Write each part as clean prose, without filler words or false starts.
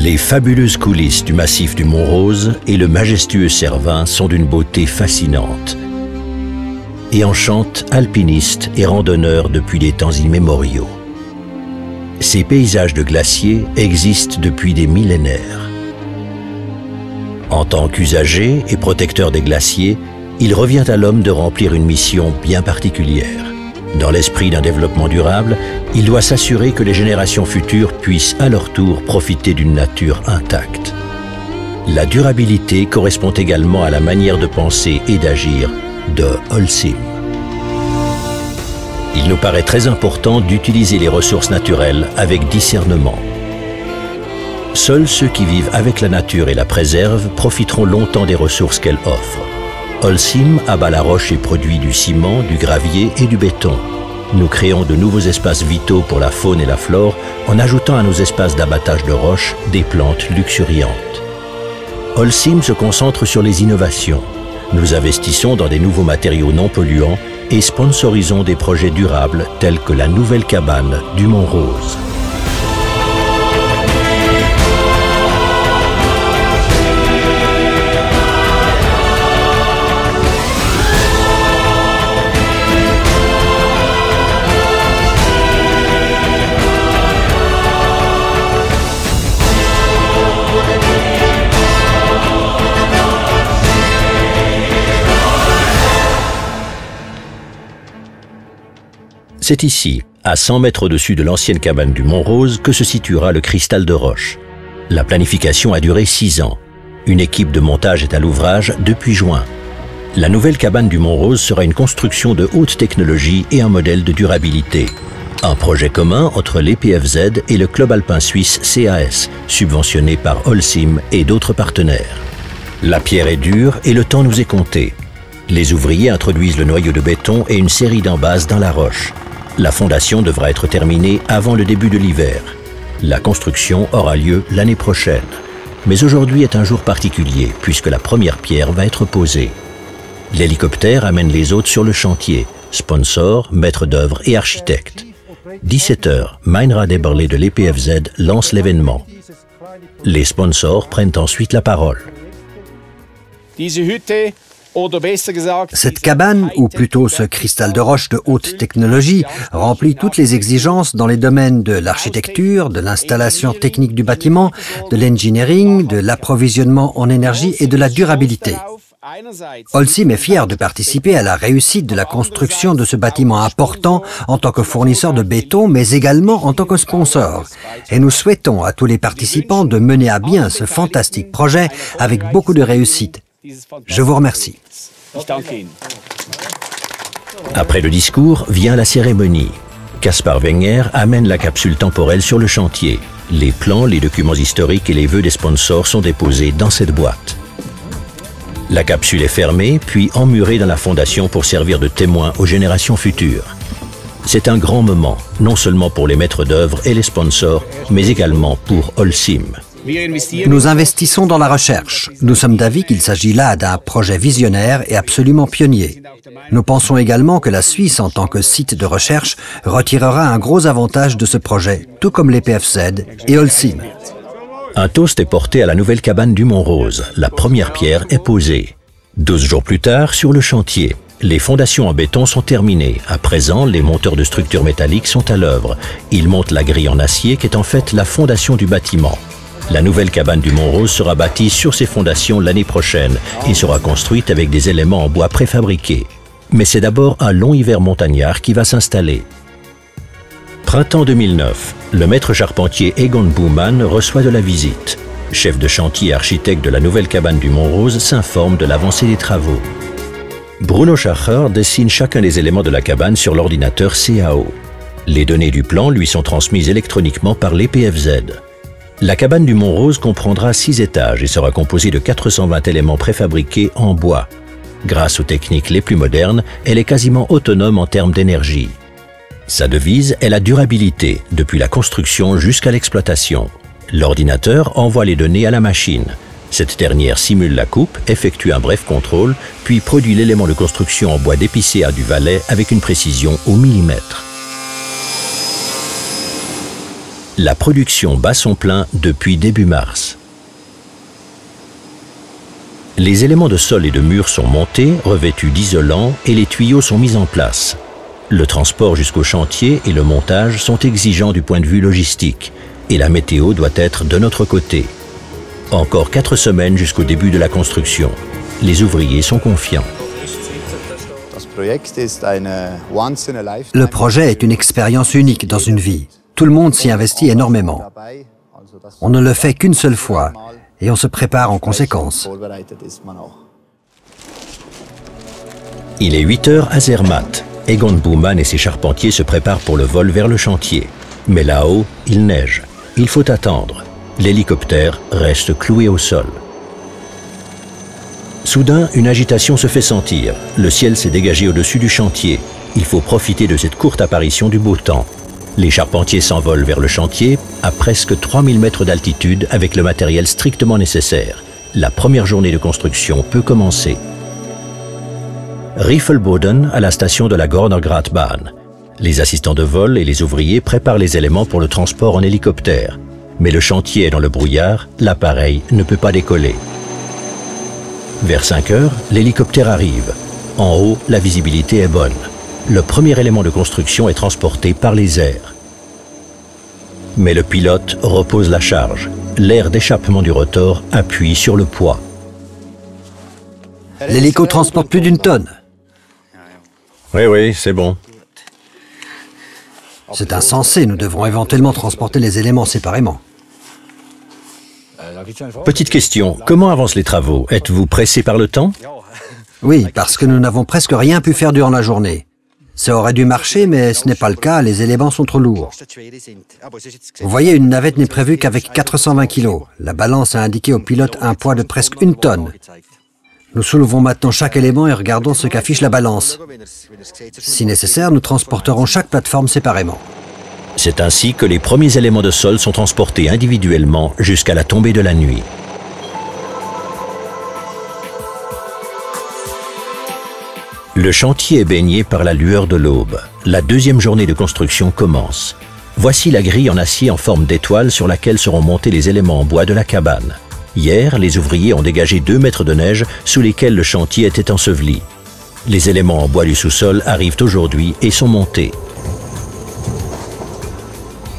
Les fabuleuses coulisses du massif du Mont-Rose et le majestueux Cervin sont d'une beauté fascinante et enchantent alpinistes et randonneurs depuis des temps immémoriaux. Ces paysages de glaciers existent depuis des millénaires. En tant qu'usager et protecteur des glaciers, il revient à l'homme de remplir une mission bien particulière. Dans l'esprit d'un développement durable, il doit s'assurer que les générations futures puissent à leur tour profiter d'une nature intacte. La durabilité correspond également à la manière de penser et d'agir de Holcim. Il nous paraît très important d'utiliser les ressources naturelles avec discernement. Seuls ceux qui vivent avec la nature et la préservent profiteront longtemps des ressources qu'elle offre. Holcim abat la roche et produit du ciment, du gravier et du béton. Nous créons de nouveaux espaces vitaux pour la faune et la flore en ajoutant à nos espaces d'abattage de roches des plantes luxuriantes. Holcim se concentre sur les innovations. Nous investissons dans des nouveaux matériaux non polluants et sponsorisons des projets durables tels que la nouvelle cabane du Mont-Rose. C'est ici, à 100 mètres au-dessus de l'ancienne cabane du Mont-Rose, que se situera le cristal de roche. La planification a duré 6 ans. Une équipe de montage est à l'ouvrage depuis juin. La nouvelle cabane du Mont-Rose sera une construction de haute technologie et un modèle de durabilité. Un projet commun entre l'EPFZ et le club alpin suisse CAS, subventionné par Holcim et d'autres partenaires. La pierre est dure et le temps nous est compté. Les ouvriers introduisent le noyau de béton et une série d'embases dans la roche. La fondation devra être terminée avant le début de l'hiver. La construction aura lieu l'année prochaine. Mais aujourd'hui est un jour particulier puisque la première pierre va être posée. L'hélicoptère amène les hôtes sur le chantier, sponsors, maîtres d'œuvre et architectes. 17h, Meinrad Eberle de l'EPFZ lance l'événement. Les sponsors prennent ensuite la parole. Cette cabane, ou plutôt ce cristal de roche de haute technologie, remplit toutes les exigences dans les domaines de l'architecture, de l'installation technique du bâtiment, de l'engineering, de l'approvisionnement en énergie et de la durabilité. Holcim est fier de participer à la réussite de la construction de ce bâtiment important en tant que fournisseur de béton, mais également en tant que sponsor. Et nous souhaitons à tous les participants de mener à bien ce fantastique projet avec beaucoup de réussite. Je vous remercie. Après le discours, vient la cérémonie. Kaspar Wenger amène la capsule temporelle sur le chantier. Les plans, les documents historiques et les vœux des sponsors sont déposés dans cette boîte. La capsule est fermée, puis emmurée dans la fondation pour servir de témoin aux générations futures. C'est un grand moment, non seulement pour les maîtres d'œuvre et les sponsors, mais également pour Holcim. Nous investissons dans la recherche. Nous sommes d'avis qu'il s'agit là d'un projet visionnaire et absolument pionnier. Nous pensons également que la Suisse, en tant que site de recherche, retirera un gros avantage de ce projet, tout comme l'EPFZ et Holcim. Un toast est porté à la nouvelle cabane du Mont-Rose. La première pierre est posée. 12 jours plus tard, sur le chantier, les fondations en béton sont terminées. À présent, les monteurs de structures métalliques sont à l'œuvre. Ils montent la grille en acier qui est en fait la fondation du bâtiment. La nouvelle cabane du Mont-Rose sera bâtie sur ses fondations l'année prochaine et sera construite avec des éléments en bois préfabriqués. Mais c'est d'abord un long hiver montagnard qui va s'installer. Printemps 2009, le maître charpentier Egon Bouwman reçoit de la visite. Chef de chantier et architecte de la nouvelle cabane du Mont-Rose s'informe de l'avancée des travaux. Bruno Schacher dessine chacun des éléments de la cabane sur l'ordinateur CAO. Les données du plan lui sont transmises électroniquement par l'EPFZ. La cabane du Mont-Rose comprendra 6 étages et sera composée de 420 éléments préfabriqués en bois. Grâce aux techniques les plus modernes, elle est quasiment autonome en termes d'énergie. Sa devise est la durabilité, depuis la construction jusqu'à l'exploitation. L'ordinateur envoie les données à la machine. Cette dernière simule la coupe, effectue un bref contrôle, puis produit l'élément de construction en bois d'épicéa du Valais avec une précision au millimètre. La production bat son plein depuis début mars. Les éléments de sol et de mur sont montés, revêtus d'isolants et les tuyaux sont mis en place. Le transport jusqu'au chantier et le montage sont exigeants du point de vue logistique et la météo doit être de notre côté. Encore 4 semaines jusqu'au début de la construction. Les ouvriers sont confiants. Le projet est une expérience unique dans une vie. Tout le monde s'y investit énormément. On ne le fait qu'une seule fois et on se prépare en conséquence. Il est 8 heures à Zermatt. Egon Bouwman et ses charpentiers se préparent pour le vol vers le chantier. Mais là-haut, il neige. Il faut attendre. L'hélicoptère reste cloué au sol. Soudain, une agitation se fait sentir. Le ciel s'est dégagé au-dessus du chantier. Il faut profiter de cette courte apparition du beau temps. Les charpentiers s'envolent vers le chantier à presque 3000 mètres d'altitude avec le matériel strictement nécessaire. La première journée de construction peut commencer. Riffelboden à la station de la Gornergratbahn. Les assistants de vol et les ouvriers préparent les éléments pour le transport en hélicoptère. Mais le chantier est dans le brouillard, l'appareil ne peut pas décoller. Vers 5 heures, l'hélicoptère arrive. En haut, la visibilité est bonne. Le premier élément de construction est transporté par les airs. Mais le pilote repose la charge. L'air d'échappement du rotor appuie sur le poids. L'hélico transporte plus d'1 tonne. Oui, c'est bon. C'est insensé, nous devrons éventuellement transporter les éléments séparément. Petite question, comment avancent les travaux? Êtes-vous pressé par le temps? Oui, parce que nous n'avons presque rien pu faire durant la journée. Ça aurait dû marcher, mais ce n'est pas le cas, les éléments sont trop lourds. Vous voyez, une navette n'est prévue qu'avec 420 kg. La balance a indiqué au pilote un poids de presque 1 tonne. Nous soulevons maintenant chaque élément et regardons ce qu'affiche la balance. Si nécessaire, nous transporterons chaque plateforme séparément. C'est ainsi que les premiers éléments de sol sont transportés individuellement jusqu'à la tombée de la nuit. Le chantier est baigné par la lueur de l'aube. La deuxième journée de construction commence. Voici la grille en acier en forme d'étoile sur laquelle seront montés les éléments en bois de la cabane. Hier, les ouvriers ont dégagé 2 mètres de neige sous lesquels le chantier était enseveli. Les éléments en bois du sous-sol arrivent aujourd'hui et sont montés.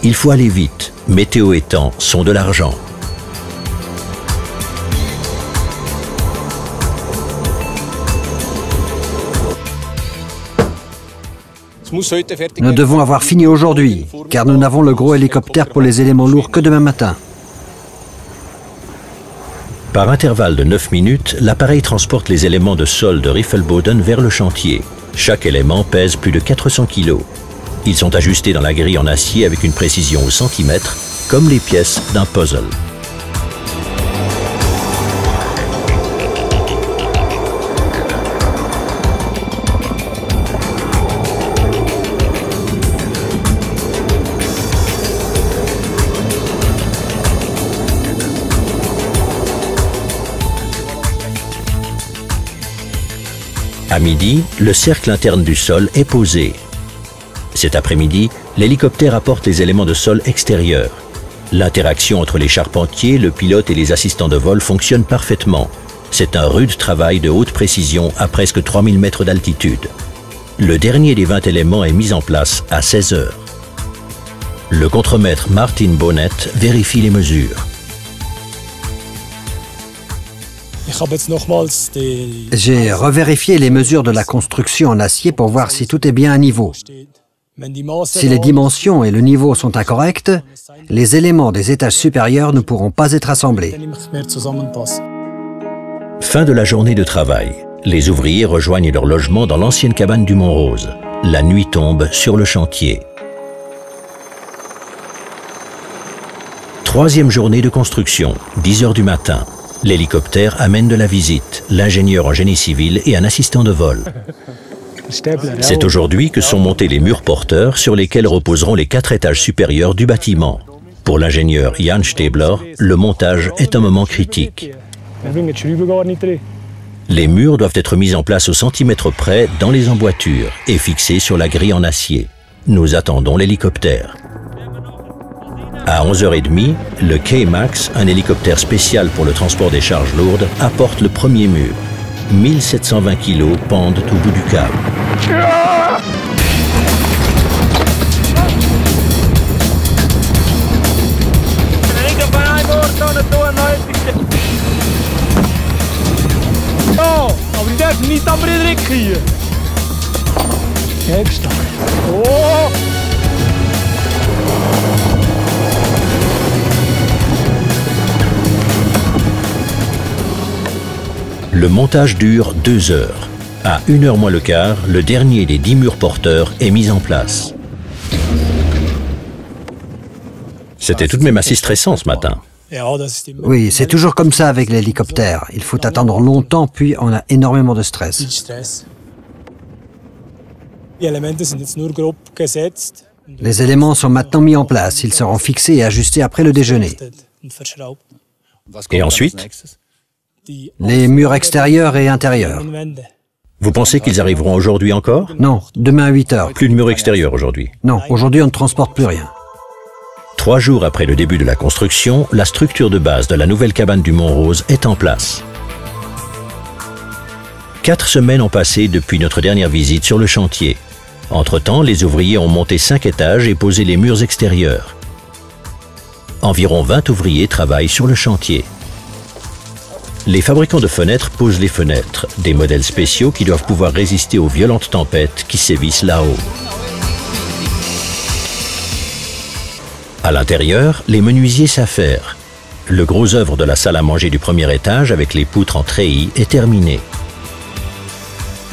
Il faut aller vite. Météo et temps sont de l'argent. Nous devons avoir fini aujourd'hui, car nous n'avons le gros hélicoptère pour les éléments lourds que demain matin. Par intervalle de 9 minutes, l'appareil transporte les éléments de sol de Riffelboden vers le chantier. Chaque élément pèse plus de 400 kg. Ils sont ajustés dans la grille en acier avec une précision au centimètre, comme les pièces d'un puzzle. À midi, le cercle interne du sol est posé. Cet après-midi, l'hélicoptère apporte les éléments de sol extérieurs. L'interaction entre les charpentiers, le pilote et les assistants de vol fonctionne parfaitement. C'est un rude travail de haute précision à presque 3000 mètres d'altitude. Le dernier des 20 éléments est mis en place à 16 heures. Le contremaître Martin Bonnet vérifie les mesures. J'ai revérifié les mesures de la construction en acier pour voir si tout est bien à niveau. Si les dimensions et le niveau sont incorrects, les éléments des étages supérieurs ne pourront pas être assemblés. Fin de la journée de travail. Les ouvriers rejoignent leur logement dans l'ancienne cabane du Mont-Rose. La nuit tombe sur le chantier. Troisième journée de construction, 10 heures du matin. L'hélicoptère amène de la visite, l'ingénieur en génie civil et un assistant de vol. C'est aujourd'hui que sont montés les murs porteurs sur lesquels reposeront les 4 étages supérieurs du bâtiment. Pour l'ingénieur Jan Stäbler, le montage est un moment critique. Les murs doivent être mis en place au centimètre près dans les emboîtures et fixés sur la grille en acier. Nous attendons l'hélicoptère. À 11h30, le K-Max, un hélicoptère spécial pour le transport des charges lourdes, apporte le premier mur. 1720 kg pendent au bout du câble. Le montage dure 2 heures. À 1h moins le quart, le dernier des 10 murs porteurs est mis en place. C'était tout de même assez stressant ce matin. Oui, c'est toujours comme ça avec l'hélicoptère. Il faut attendre longtemps, puis on a énormément de stress. Les éléments sont maintenant mis en place. Ils seront fixés et ajustés après le déjeuner. Et ensuite? Les murs extérieurs et intérieurs. Vous pensez qu'ils arriveront aujourd'hui encore? Non, demain à 8 heures. Plus de murs extérieurs aujourd'hui? Non, aujourd'hui on ne transporte plus rien. 3 jours après le début de la construction, la structure de base de la nouvelle cabane du Mont-Rose est en place. 4 semaines ont passé depuis notre dernière visite sur le chantier. Entre-temps, les ouvriers ont monté 5 étages et posé les murs extérieurs. Environ 20 ouvriers travaillent sur le chantier. Les fabricants de fenêtres posent les fenêtres, des modèles spéciaux qui doivent pouvoir résister aux violentes tempêtes qui sévissent là-haut. À l'intérieur, les menuisiers s'affairent. Le gros œuvre de la salle à manger du premier étage avec les poutres en treillis est terminé.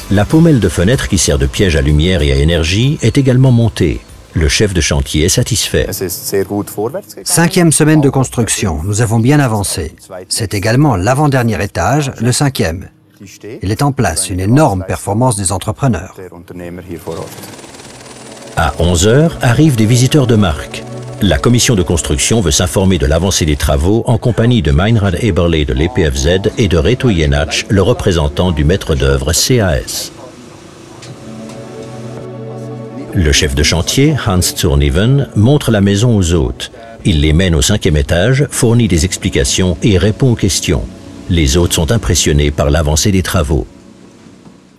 La pommelle de fenêtre qui sert de piège à lumière et à énergie est également montée. Le chef de chantier est satisfait. 5e semaine de construction. Nous avons bien avancé. C'est également l'avant-dernier étage, le 5e. Il est en place, une énorme performance des entrepreneurs. À 11h, arrivent des visiteurs de marque. La commission de construction veut s'informer de l'avancée des travaux en compagnie de Meinrad Eberle de l'EPFZ et de Reto Jenach, le représentant du maître d'œuvre CAS. Le chef de chantier, Hans Zurniven, montre la maison aux hôtes. Il les mène au 5e étage, fournit des explications et répond aux questions. Les hôtes sont impressionnés par l'avancée des travaux.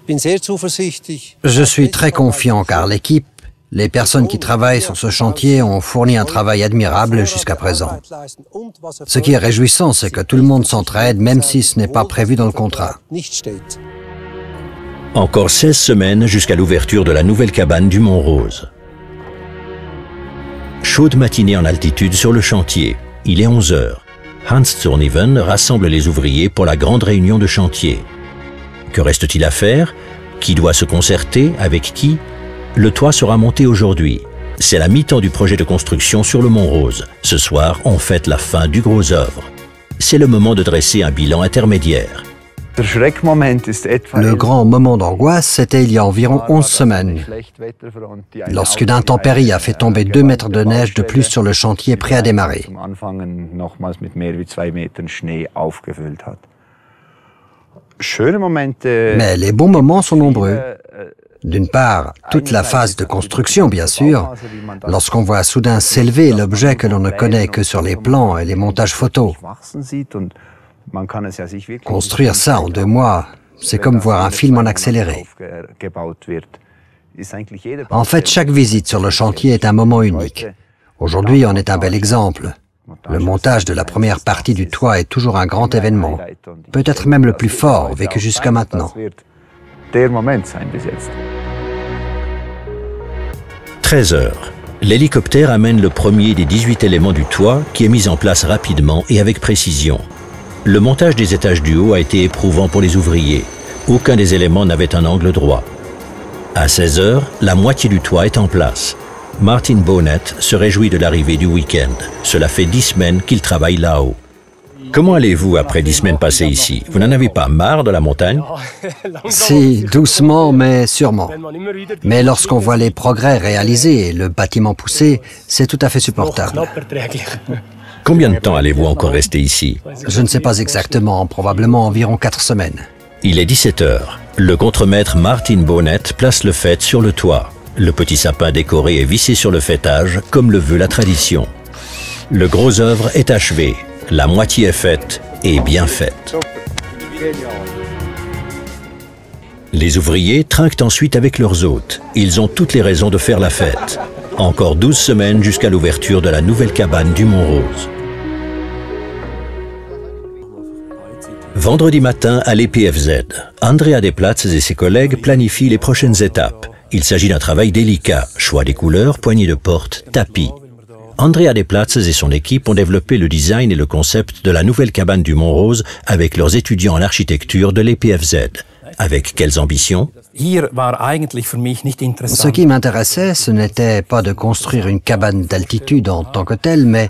Je suis très confiant car l'équipe, les personnes qui travaillent sur ce chantier ont fourni un travail admirable jusqu'à présent. Ce qui est réjouissant, c'est que tout le monde s'entraide, même si ce n'est pas prévu dans le contrat. Encore 16 semaines jusqu'à l'ouverture de la nouvelle cabane du Mont-Rose. Chaude matinée en altitude sur le chantier. Il est 11 heures. Hans Zurniven rassemble les ouvriers pour la grande réunion de chantier. Que reste-t-il à faire? Qui doit se concerter? Avec qui? Le toit sera monté aujourd'hui. C'est la mi-temps du projet de construction sur le Mont-Rose. Ce soir, on fête la fin du gros œuvre. C'est le moment de dresser un bilan intermédiaire. Le grand moment d'angoisse, c'était il y a environ 11 semaines, lorsqu'une intempérie a fait tomber 2 mètres de neige de plus sur le chantier prêt à démarrer. Mais les bons moments sont nombreux. D'une part, toute la phase de construction, bien sûr, lorsqu'on voit soudain s'élever l'objet que l'on ne connaît que sur les plans et les montages photos. Construire ça en 2 mois, c'est comme voir un film en accéléré. En fait, chaque visite sur le chantier est un moment unique. Aujourd'hui, en est un bel exemple. Le montage de la première partie du toit est toujours un grand événement, peut-être même le plus fort vécu jusqu'à maintenant. 13 heures. L'hélicoptère amène le premier des 18 éléments du toit qui est mis en place rapidement et avec précision. Le montage des étages du haut a été éprouvant pour les ouvriers. Aucun des éléments n'avait un angle droit. À 16 heures, la moitié du toit est en place. Martin Bonnet se réjouit de l'arrivée du week-end. Cela fait 10 semaines qu'il travaille là-haut. Comment allez-vous après 10 semaines passées ici? Vous n'en avez pas marre de la montagne? Si, doucement, mais sûrement. Mais lorsqu'on voit les progrès réalisés et le bâtiment poussé, c'est tout à fait supportable. Combien de temps allez-vous encore rester ici? Je ne sais pas exactement, probablement environ 4 semaines. Il est 17 heures. Le contremaître Martin Bonnet place le faîte sur le toit. Le petit sapin décoré est vissé sur le faîtage, comme le veut la tradition. Le gros œuvre est achevé. La moitié est faite et bien faite. Les ouvriers trinquent ensuite avec leurs hôtes. Ils ont toutes les raisons de faire la fête. Encore 12 semaines jusqu'à l'ouverture de la nouvelle cabane du Mont-Rose. Vendredi matin à l'EPFZ, Andrea Desplatz et ses collègues planifient les prochaines étapes. Il s'agit d'un travail délicat, choix des couleurs, poignées de porte, tapis. Andrea Desplatz et son équipe ont développé le design et le concept de la nouvelle cabane du Mont-Rose avec leurs étudiants en architecture de l'EPFZ. Avec quelles ambitions? Ce qui m'intéressait, ce n'était pas de construire une cabane d'altitude en tant que telle, mais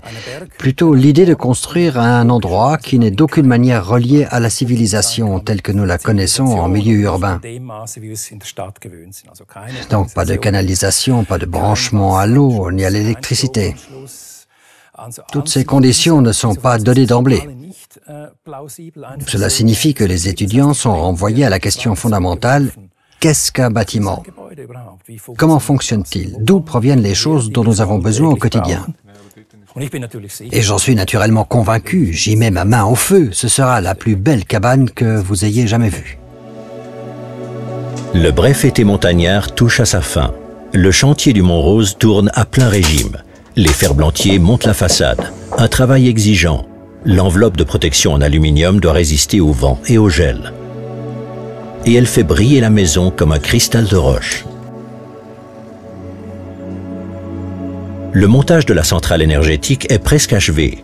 plutôt l'idée de construire un endroit qui n'est d'aucune manière relié à la civilisation telle que nous la connaissons en milieu urbain. Donc pas de canalisation, pas de branchement à l'eau ni à l'électricité. Toutes ces conditions ne sont pas données d'emblée. Cela signifie que les étudiants sont renvoyés à la question fondamentale, qu'est-ce qu'un bâtiment? Comment fonctionne-t-il? D'où proviennent les choses dont nous avons besoin au quotidien? Et j'en suis naturellement convaincu, j'y mets ma main au feu, ce sera la plus belle cabane que vous ayez jamais vue. Le bref été montagnard touche à sa fin. Le chantier du Mont-Rose tourne à plein régime. Les ferblantiers montent la façade. Un travail exigeant. L'enveloppe de protection en aluminium doit résister au vent et au gel. Et elle fait briller la maison comme un cristal de roche. Le montage de la centrale énergétique est presque achevé.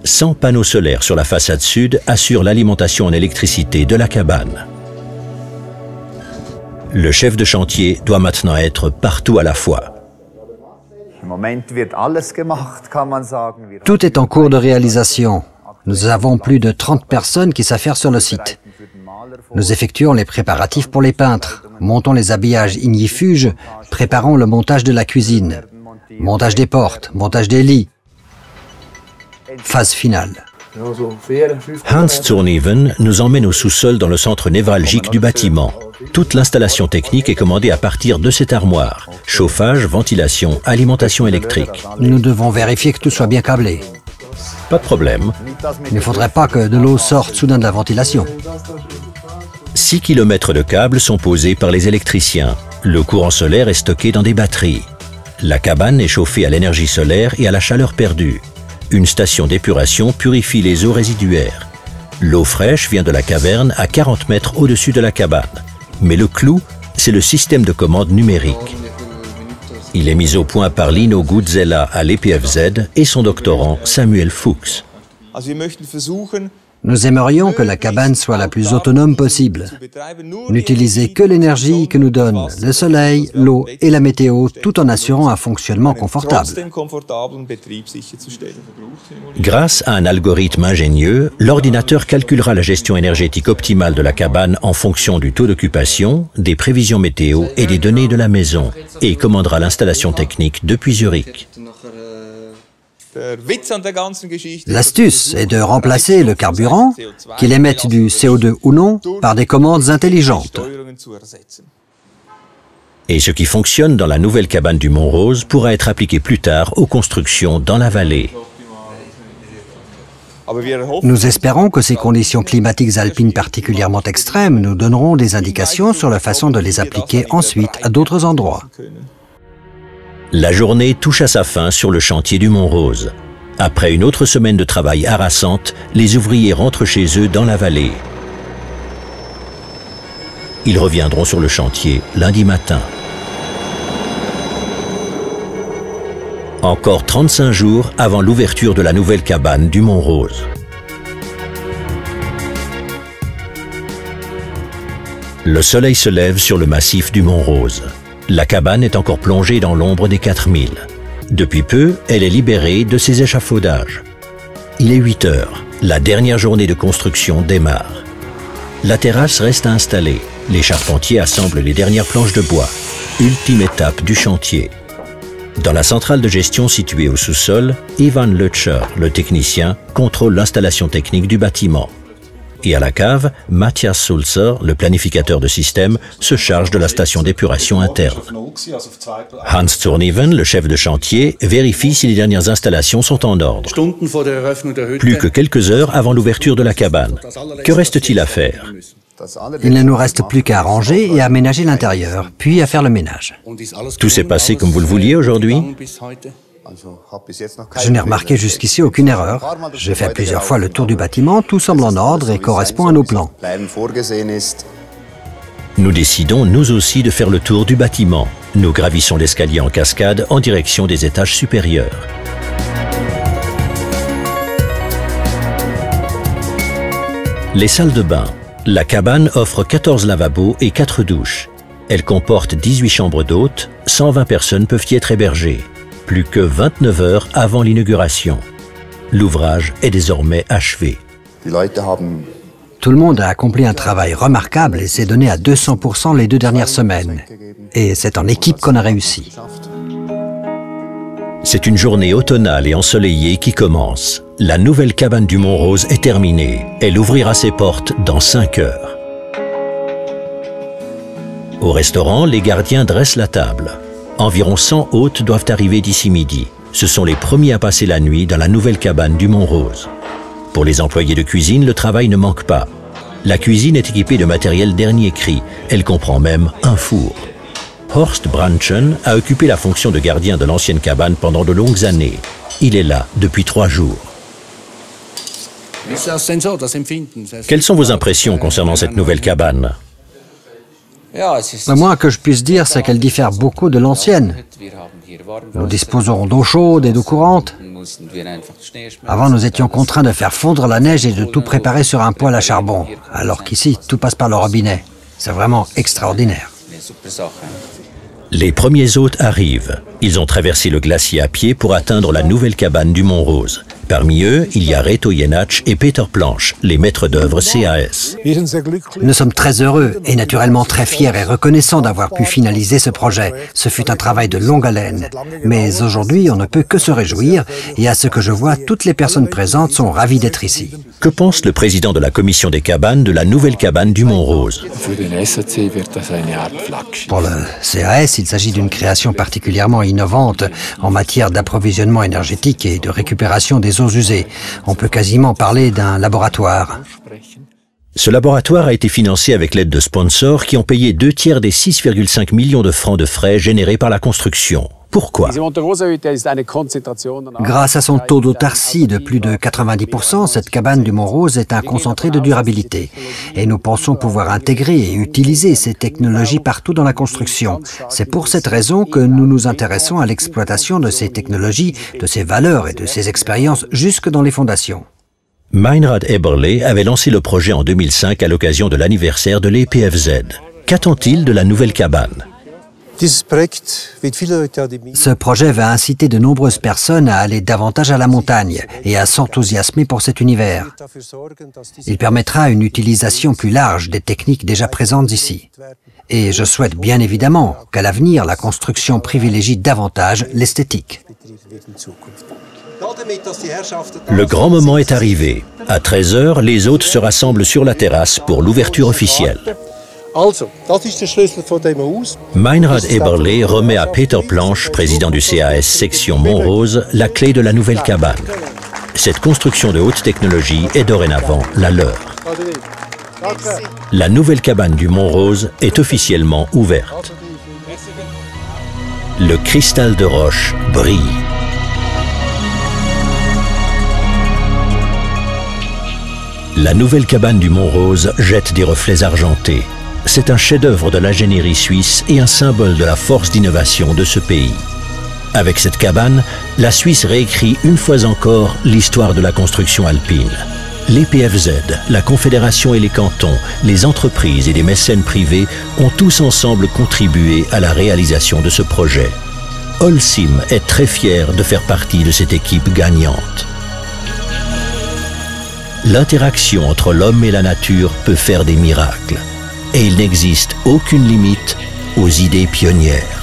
100 panneaux solaires sur la façade sud assurent l'alimentation en électricité de la cabane. Le chef de chantier doit maintenant être partout à la fois. Tout est en cours de réalisation. Nous avons plus de 30 personnes qui s'affairent sur le site. Nous effectuons les préparatifs pour les peintres, montons les habillages ignifuges, préparons le montage de la cuisine, montage des portes, montage des lits. Phase finale. Hans Zurniven nous emmène au sous-sol dans le centre névralgique du bâtiment. Toute l'installation technique est commandée à partir de cette armoire. Chauffage, ventilation, alimentation électrique. Nous devons vérifier que tout soit bien câblé. Pas de problème. Il ne faudrait pas que de l'eau sorte soudain de la ventilation. 6 km de câbles sont posés par les électriciens. Le courant solaire est stocké dans des batteries. La cabane est chauffée à l'énergie solaire et à la chaleur perdue. Une station d'épuration purifie les eaux résiduaires. L'eau fraîche vient de la caverne à 40 mètres au-dessus de la cabane. Mais le clou, c'est le système de commande numérique. Il est mis au point par Lino Gutzella à l'EPFZ et son doctorant Samuel Fuchs. Nous aimerions que la cabane soit la plus autonome possible. N'utiliser que l'énergie que nous donnent le soleil, l'eau et la météo, tout en assurant un fonctionnement confortable. Grâce à un algorithme ingénieux, l'ordinateur calculera la gestion énergétique optimale de la cabane en fonction du taux d'occupation, des prévisions météo et des données de la maison, et commandera l'installation technique depuis Zurich. L'astuce est de remplacer le carburant, qu'il émette du CO2 ou non, par des commandes intelligentes. Et ce qui fonctionne dans la nouvelle cabane du Mont-Rose pourra être appliqué plus tard aux constructions dans la vallée. Nous espérons que ces conditions climatiques alpines particulièrement extrêmes nous donneront des indications sur la façon de les appliquer ensuite à d'autres endroits. La journée touche à sa fin sur le chantier du Mont-Rose. Après une autre semaine de travail harassante, les ouvriers rentrent chez eux dans la vallée. Ils reviendront sur le chantier lundi matin. Encore 35 jours avant l'ouverture de la nouvelle cabane du Mont-Rose. Le soleil se lève sur le massif du Mont-Rose. La cabane est encore plongée dans l'ombre des 4000. Depuis peu, elle est libérée de ses échafaudages. Il est 8 heures. La dernière journée de construction démarre. La terrasse reste à installer. Les charpentiers assemblent les dernières planches de bois. Ultime étape du chantier. Dans la centrale de gestion située au sous-sol, Ivan Lötscher, le technicien, contrôle l'installation technique du bâtiment. Et à la cave, Matthias Sulzer, le planificateur de système, se charge de la station d'épuration interne. Hans Zurniven, le chef de chantier, vérifie si les dernières installations sont en ordre. Plus que quelques heures avant l'ouverture de la cabane. Que reste-t-il à faire? Il ne nous reste plus qu'à ranger et à aménager l'intérieur, puis à faire le ménage. Tout s'est passé comme vous le vouliez aujourd'hui? Je n'ai remarqué jusqu'ici aucune erreur. J'ai fait plusieurs fois le tour du bâtiment, tout semble en ordre et correspond à nos plans. Nous décidons, nous aussi, de faire le tour du bâtiment. Nous gravissons l'escalier en cascade en direction des étages supérieurs. Les salles de bain. La cabane offre 14 lavabos et 4 douches. Elle comporte 18 chambres d'hôtes, 120 personnes peuvent y être hébergées. Plus que 29 heures avant l'inauguration. L'ouvrage est désormais achevé. Tout le monde a accompli un travail remarquable et s'est donné à 200% les 2 dernières semaines. Et c'est en équipe qu'on a réussi. C'est une journée automnale et ensoleillée qui commence. La nouvelle cabane du Mont-Rose est terminée. Elle ouvrira ses portes dans 5 heures. Au restaurant, les gardiens dressent la table. Environ 100 hôtes doivent arriver d'ici midi. Ce sont les premiers à passer la nuit dans la nouvelle cabane du Mont-Rose. Pour les employés de cuisine, le travail ne manque pas. La cuisine est équipée de matériel dernier cri. Elle comprend même un four. Horst Branchen a occupé la fonction de gardien de l'ancienne cabane pendant de longues années. Il est là depuis 3 jours. Quelles sont vos impressions concernant cette nouvelle cabane? Le moins que je puisse dire, c'est qu'elle diffère beaucoup de l'ancienne. Nous disposerons d'eau chaude et d'eau courante. Avant, nous étions contraints de faire fondre la neige et de tout préparer sur un poêle à charbon, alors qu'ici, tout passe par le robinet. C'est vraiment extraordinaire. Les premiers hôtes arrivent. Ils ont traversé le glacier à pied pour atteindre la nouvelle cabane du Mont-Rose. Parmi eux, il y a Reto Jenatsch et Peter Planche, les maîtres d'œuvre CAS. Nous sommes très heureux et naturellement très fiers et reconnaissants d'avoir pu finaliser ce projet. Ce fut un travail de longue haleine. Mais aujourd'hui, on ne peut que se réjouir et à ce que je vois, toutes les personnes présentes sont ravies d'être ici. Que pense le président de la commission des cabanes de la nouvelle cabane du Mont-Rose? Pour le CAS, il s'agit d'une création particulièrement innovante en matière d'approvisionnement énergétique et de récupération des eaux usées. On peut quasiment parler d'un laboratoire. Ce laboratoire a été financé avec l'aide de sponsors qui ont payé 2/3 des 6,5 millions de francs de frais générés par la construction. Pourquoi? Grâce à son taux d'autarcie de plus de 90%, cette cabane du Mont-Rose est un concentré de durabilité. Et nous pensons pouvoir intégrer et utiliser ces technologies partout dans la construction. C'est pour cette raison que nous nous intéressons à l'exploitation de ces technologies, de ces valeurs et de ces expériences jusque dans les fondations. Meinrad Eberle avait lancé le projet en 2005 à l'occasion de l'anniversaire de l'EPFZ. Qu'attend-il de la nouvelle cabane? Ce projet va inciter de nombreuses personnes à aller davantage à la montagne et à s'enthousiasmer pour cet univers. Il permettra une utilisation plus large des techniques déjà présentes ici. Et je souhaite bien évidemment qu'à l'avenir, la construction privilégie davantage l'esthétique. Le grand moment est arrivé. À 13 h, les hôtes se rassemblent sur la terrasse pour l'ouverture officielle. Meinrad Eberle remet à Peter Planche, président du CAS section Mont-Rose, la clé de la nouvelle cabane. Cette construction de haute technologie est dorénavant la leur. La nouvelle cabane du Mont-Rose est officiellement ouverte. Le cristal de roche brille. La nouvelle cabane du Mont-Rose jette des reflets argentés. C'est un chef-d'œuvre de l'ingénierie suisse et un symbole de la force d'innovation de ce pays. Avec cette cabane, la Suisse réécrit une fois encore l'histoire de la construction alpine. L'EPFZ, la Confédération et les cantons, les entreprises et les mécènes privés ont tous ensemble contribué à la réalisation de ce projet. Holcim est très fier de faire partie de cette équipe gagnante. L'interaction entre l'homme et la nature peut faire des miracles. Et il n'existe aucune limite aux idées pionnières.